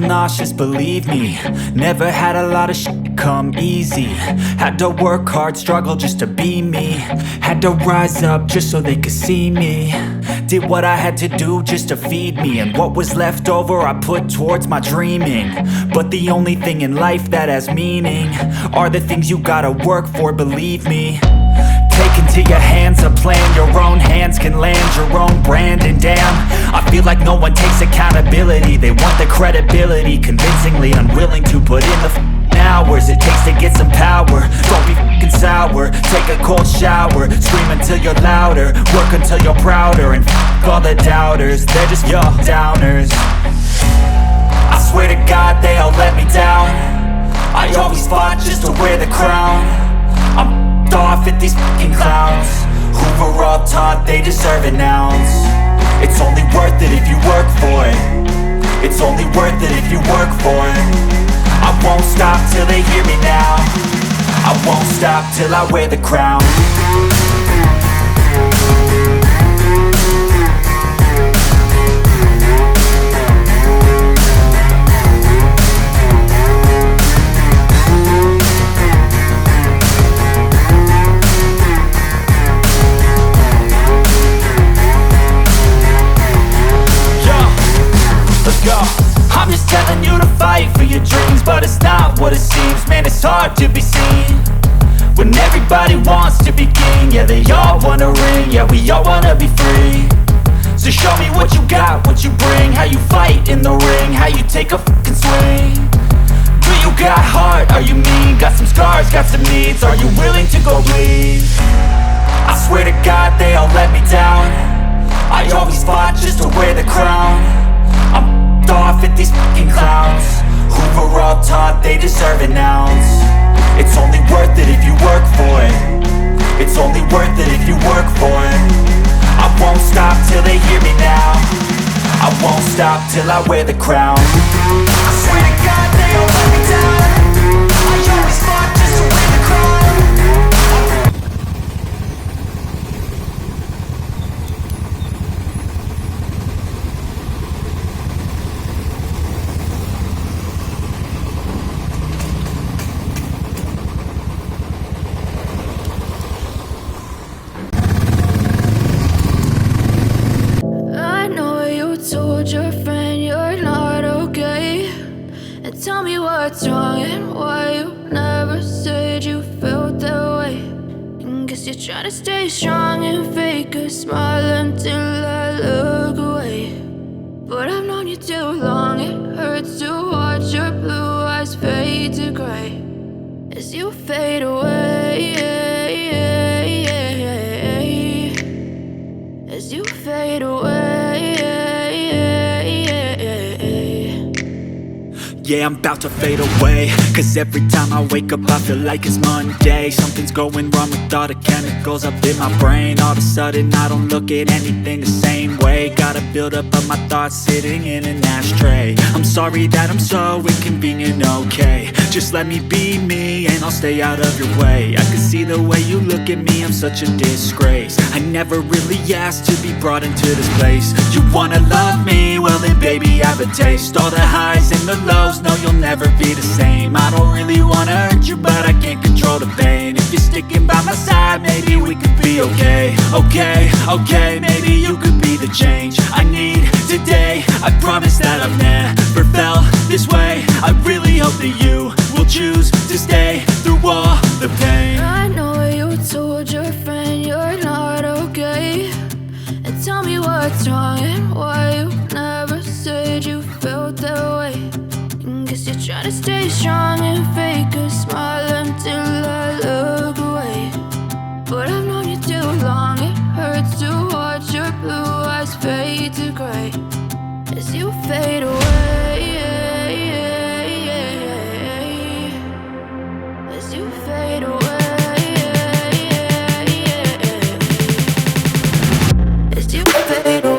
feel nauseous, believe me. Never had a lot of shit come easy. Had to work hard, struggle just to be me. Had to rise up just so they could see me. Did what I had to do just to feed me, and what was left over I put towards my dreaming. But the only thing in life that has meaning are the things you gotta work for, believe me. Take into your hands a plan, your own hands can land your own brand. And damn, I feel like no one takes accountability. They want the credibility, convincingly unwilling to put in the hours it takes to get some power. Don't be f***ing sour, take a cold shower. Scream until you're louder, work until you're prouder. And f*** all the doubters, they're just your downers. I swear to God they all let me down. I always fought just to wear the crown. I'm off at these f***ing clowns who were all taught they deserve an ounce. It's only worth it if you work for it. It's only worth it if you work for it. I won't stop till they hear me now. I won't stop till I wear the crown. I'm just telling you to fight for your dreams, but it's not what it seems. Man, it's hard to be seen when everybody wants to be king. Yeah, they all wanna ring, yeah, we all wanna be free. So show me what you got, what you bring, how you fight in the ring, how you take a fucking swing. Do you got heart, are you mean? Got some scars, got some needs, are you willing to go bleed? I swear to God they all let me down. I always fought just to wear the crown. I'm off at these f***ing clowns who were all taught they deserve an ounce. It's only worth it if you work for it. It's only worth it if you work for it. I won't stop till they hear me now. I won't stop till I wear the crown. I swear to God they all let me down. I always fought just to wear the crown. Your friend you're not okay, and tell me what's wrong and why you never said you felt that way. And guess you're trying to stay strong and fake a smile until I look away. But I've known you too long, it hurts to watch your blue eyes fade to gray as you fade away, as you fade away. Yeah, I'm about to fade away, cause every time I wake up I feel like it's Monday. Something's going wrong with all the chemicals up in my brain. All of a sudden I don't look at anything the same way. Gotta build up of my thoughts sitting in an ashtray. I'm sorry that I'm so inconvenient, okay. Just let me be me and I'll stay out of your way. I can see the way you look at me, I'm such a disgrace. I never really asked to be brought into this place. You wanna love me? Well then baby have a taste. All the highs and the lows, no, you'll never be the same. I don't really wanna hurt you, but I can't control the pain. If you're sticking by my side, maybe we could be okay. Okay, maybe you could be the change I need today. I promise that I've never felt this way. I really hope that you will choose to stay through all the pain. I know you told your friend you're not okay, and tell me what's wrong and why you never said you felt that way. Guess you're trying to stay strong and fake a smile until I look away. But I've known you too long, it hurts to watch your blue eyes fade to gray as you fade away, as you fade away, as you fade away.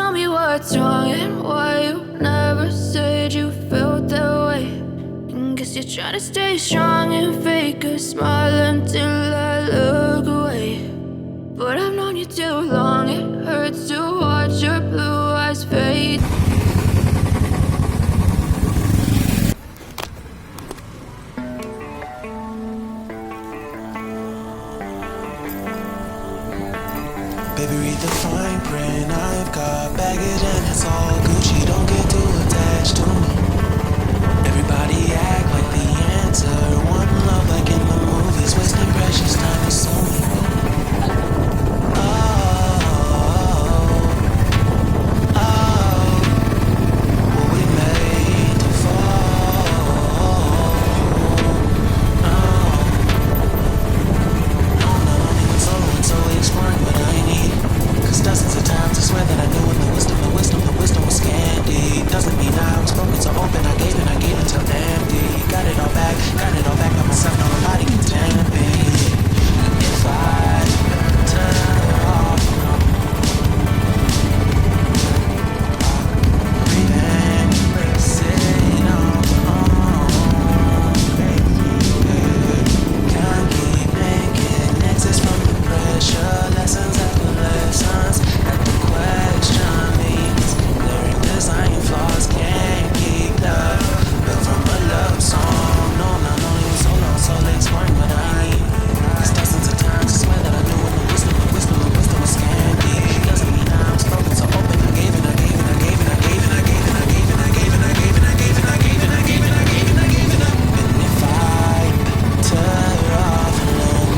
tell me what's wrong and why you never said you felt that way. And guess you're trying to stay strong and fake a smile until I look away. But I've known you too long, it hurts to watch your blue eyes fade. Baby, read the fine print. I've got baggage and it's all Gucci. Don't get too attached to me. Everybody act like the answer. One love like in the movies. Wasting precious time is so me. What we made to fall. No, so exploring what I need. Cause dozens of times I swear that I knew when the wisdom was scanty. Doesn't mean I was broken so open, I gave it till empty. Got it all back by myself, now nobody can tempt me. If I turn off, breathe in, sit on can't keep making exits from the pressure. Lessons after lessons had to question me. Lyric design flaws can't keep love built from a love song. No, you so exploring what I need. Cause dozens of times I swear that I knew when the wisdom was scanty. Doesn't mean I was broken so open. I gave it. And if I turn off alone,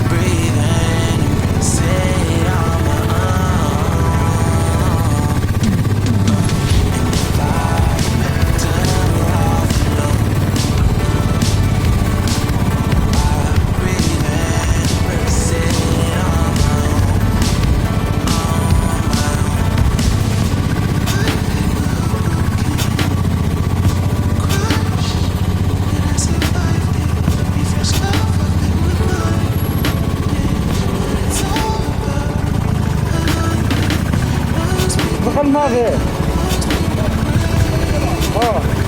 breathe in and sit on my own. And if I turn off alone, breathe in and sit on my Calma, velho. Ó.